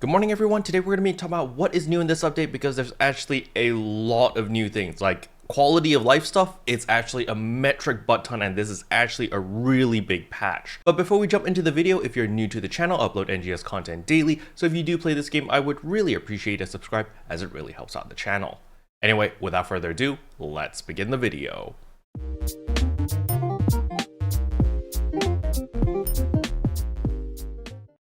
Good morning everyone, today we're going to be talking about what is new in this update because there's actually a lot of new things like quality of life stuff. It's actually a metric butt ton and this is actually a really big patch. But before we jump into the video, if you're new to the channel, I upload NGS content daily, so if you do play this game, I would really appreciate a subscribe as it really helps out the channel. Anyway, without further ado, let's begin the video.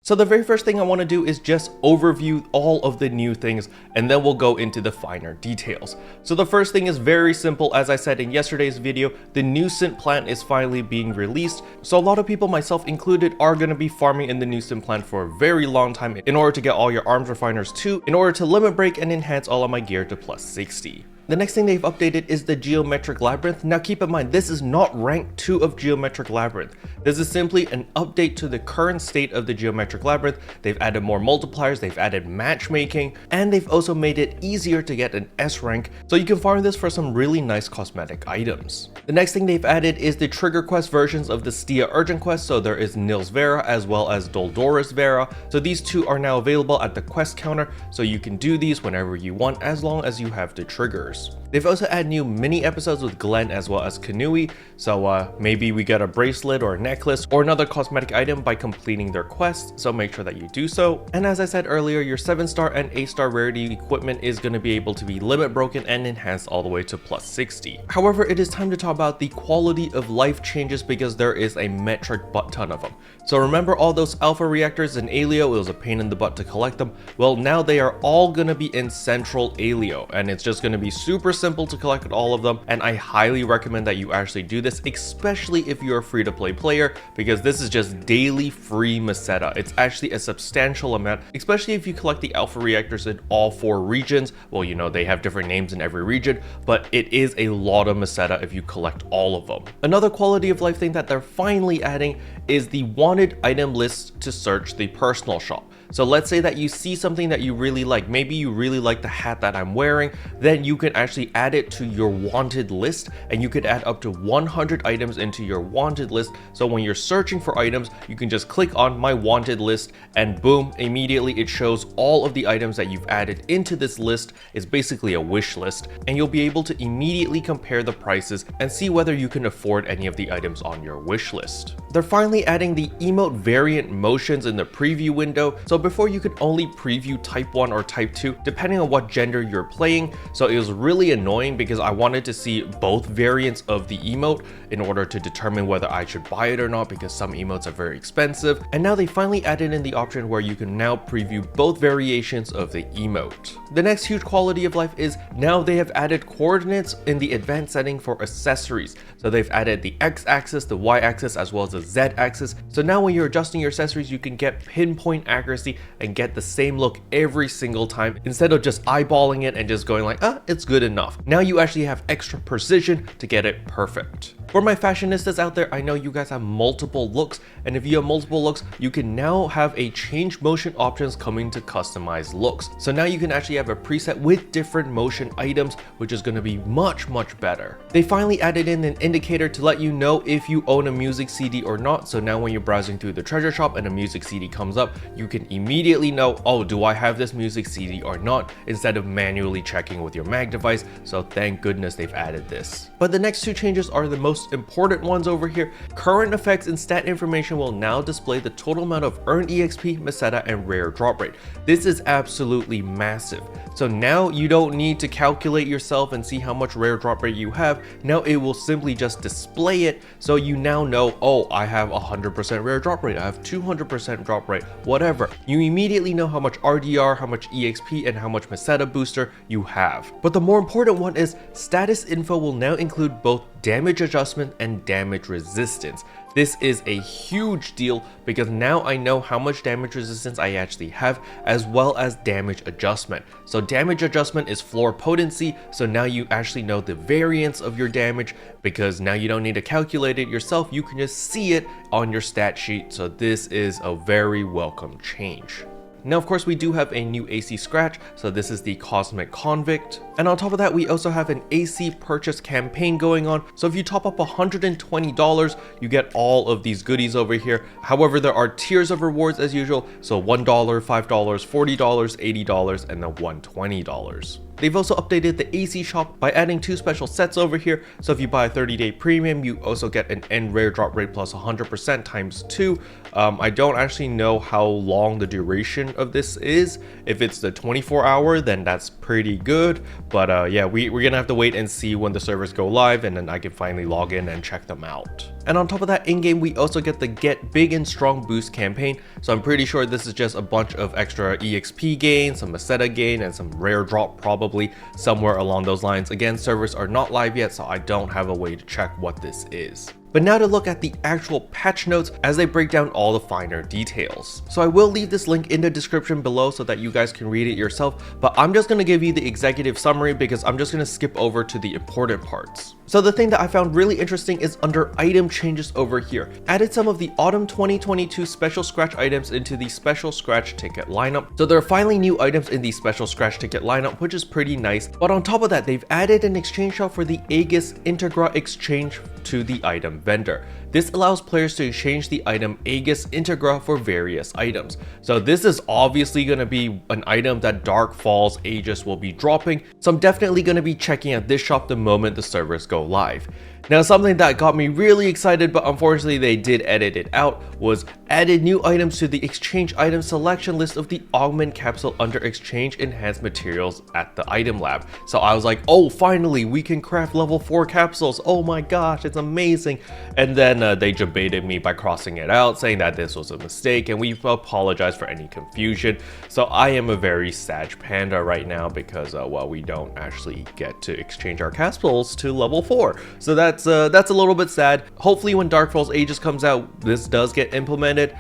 So the very first thing I want to do is just overview all of the new things and then we'll go into the finer details. So the first thing is very simple. As I said in yesterday's video, the Neusen Plant is finally being released. So a lot of people, myself included, are going to be farming in the Neusen Plant for a very long time in order to get all your arms refiners too, in order to limit break and enhance all of my gear to plus 60. The next thing they've updated is the Geometric Labyrinth. Now keep in mind, this is not rank 2 of Geometric Labyrinth. This is simply an update to the current state of the Geometric Labyrinth. They've added more multipliers, they've added matchmaking, and they've also made it easier to get an S rank, so you can farm this for some really nice cosmetic items. The next thing they've added is the Trigger Quest versions of the Stia Urgent Quest, so there is Nils Vera as well as Doldoris Vera. So these two are now available at the quest counter, so you can do these whenever you want as long as you have the triggers. They've also added new mini episodes with Glenn as well as Kanui, so maybe we get a bracelet or a necklace or another cosmetic item by completing their quest, so make sure that you do so. And as I said earlier, your 7-star and 8-star rarity equipment is going to be able to be limit broken and enhanced all the way to plus 60. However, it is time to talk about the quality of life changes because there is a metric butt ton of them. So remember all those alpha reactors in Alio, it was a pain in the butt to collect them. Well, now they are all going to be in central Alio and it's just going to be super simple to collect all of them, and I highly recommend that you actually do this, especially if you're a free-to-play player, because this is just daily free Meseta. It's actually a substantial amount, especially if you collect the alpha reactors in all 4 regions. Well, you know, they have different names in every region, but it is a lot of Meseta if you collect all of them. Another quality of life thing that they're finally adding is the wanted item list to search the personal shop. So let's say that you see something that you really like, maybe you really like the hat that I'm wearing, then you can actually add it to your wanted list, and you could add up to 100 items into your wanted list. So when you're searching for items, you can just click on my wanted list and boom, immediately it shows all of the items that you've added into this list. It's basically a wish list, and you'll be able to immediately compare the prices and see whether you can afford any of the items on your wish list. They're finally adding the emote variant motions in the preview window. So before you could only preview type 1 or type 2 depending on what gender you're playing, so it was really annoying because I wanted to see both variants of the emote in order to determine whether I should buy it or not, because some emotes are very expensive. And now they finally added in the option where you can now preview both variations of the emote. The next huge quality of life is now they have added coordinates in the advanced setting for accessories. So they've added the x-axis, the y-axis, as well as the z-axis. So now when you're adjusting your accessories, you can get pinpoint accuracy and get the same look every single time instead of just eyeballing it and just going like, it's good enough. Now you actually have extra precision to get it perfect. For my fashionistas out there, I know you guys have multiple looks, and if you have multiple looks, you can now have a change motion options coming to customize looks. So now you can actually have a preset with different motion items, which is going to be much better. They finally added in an indicator to let you know if you own a music CD or not. So now when you're browsing through the treasure shop and a music CD comes up, you can immediately know, oh, do I have this music CD or not, instead of manually checking with your mag device. So thank goodness they've added this. But the next 2 changes are the most important ones over here. Current effects and stat information will now display the total amount of earned EXP, Meseta, and rare drop rate. This is absolutely massive. So now you don't need to calculate yourself and see how much rare drop rate you have. Now it will simply just display it, so you now know, oh, I have 100% rare drop rate, I have 200% drop rate, whatever. You immediately know how much RDR, how much EXP, and how much Meseta booster you have. But the more important one is status info will now include both damage adjustment and damage resistance. This is a huge deal because now I know how much damage resistance I actually have, as well as damage adjustment. So damage adjustment is floor potency, so now you actually know the variance of your damage, because now you don't need to calculate it yourself, you can just see it on your stat sheet. So this is a very welcome change. Now, of course, we do have a new AC scratch, so this is the Cosmic Convict. And on top of that, we also have an AC purchase campaign going on. So if you top up $120, you get all of these goodies over here. However, there are tiers of rewards as usual. So $1, $5, $40, $80, and then $120. They've also updated the AC shop by adding 2 special sets over here. So if you buy a 30-day premium, you also get an end rare drop rate plus 100% times 2. I don't actually know how long the duration of this is. If it's the 24-hour, then that's pretty good. But yeah, we're gonna have to wait and see when the servers go live, and then I can finally log in and check them out. And on top of that, in-game, we also get the Get Big and Strong Boost campaign. So I'm pretty sure this is just a bunch of extra EXP gain, some Meseta gain, and some rare drop probably somewhere along those lines. Again, servers are not live yet, so I don't have a way to check what this is. But now to look at the actual patch notes as they break down all the finer details. So I will leave this link in the description below so that you guys can read it yourself, but I'm just gonna give you the executive summary because I'm just gonna skip over to the important parts. So the thing that I found really interesting is under item changes over here. Added some of the autumn 2022 special scratch items into the special scratch ticket lineup. So there are finally new items in the special scratch ticket lineup, which is pretty nice. But on top of that, they've added an exchange shop for the Aegis Integra exchange to the item vendor. This allows players to exchange the item Aegis Integra for various items. So this is obviously going to be an item that Dark Falls Aegis will be dropping. So I'm definitely going to be checking out this shop the moment the servers go live. Now, something that got me really excited, but unfortunately they did edit it out, was added new items to the exchange item selection list of the augment capsule under exchange enhanced materials at the item lab. So I was like, oh, finally we can craft level 4 capsules. Oh my gosh, it's amazing. And then they debated me by crossing it out, saying that this was a mistake, and we apologize for any confusion. So I am a very sad panda right now because well, we don't actually get to exchange our capsules to level 4. So that's a little bit sad. Hopefully when Dark Falls Aegis comes out, this does get implemented,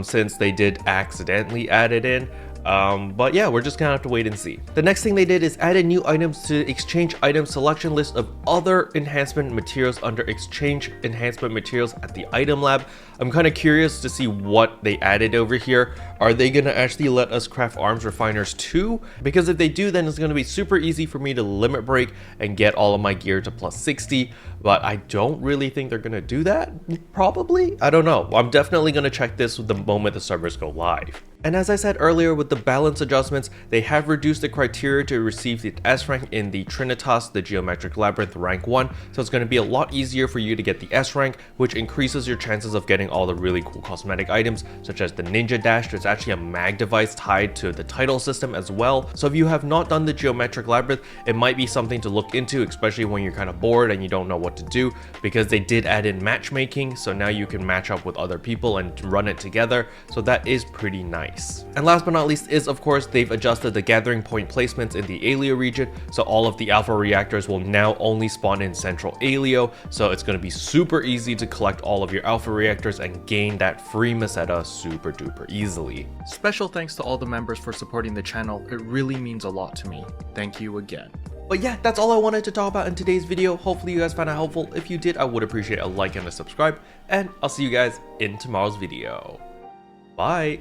since they did accidentally add it in. But yeah, we're just gonna have to wait and see. The next thing they did is added new items to exchange item selection list of other enhancement materials under exchange enhancement materials at the item lab. I'm kind of curious to see what they added over here. Are they gonna actually let us craft arms refiners too? Because if they do, then it's gonna be super easy for me to limit break and get all of my gear to plus 60. But I don't really think they're gonna do that. Probably, I don't know. I'm definitely gonna check this the moment the servers go live. And as I said earlier, with the balance adjustments, they have reduced the criteria to receive the S rank in the Trinitas, the Geometric Labyrinth rank 1, so it's going to be a lot easier for you to get the S rank, which increases your chances of getting all the really cool cosmetic items, such as the Ninja Dash. There's actually a mag device tied to the title system as well. So if you have not done the Geometric Labyrinth, it might be something to look into, especially when you're kind of bored and you don't know what to do, because they did add in matchmaking, so now you can match up with other people and run it together, so that is pretty nice. And last but not least is, of course, they've adjusted the gathering point placements in the Alio region, so all of the alpha reactors will now only spawn in central Alio, so it's going to be super easy to collect all of your alpha reactors and gain that free Meseta super duper easily. Special thanks to all the members for supporting the channel. It really means a lot to me. Thank you again. But yeah, that's all I wanted to talk about in today's video. Hopefully you guys found it helpful. If you did, I would appreciate a like and a subscribe, and I'll see you guys in tomorrow's video. Bye!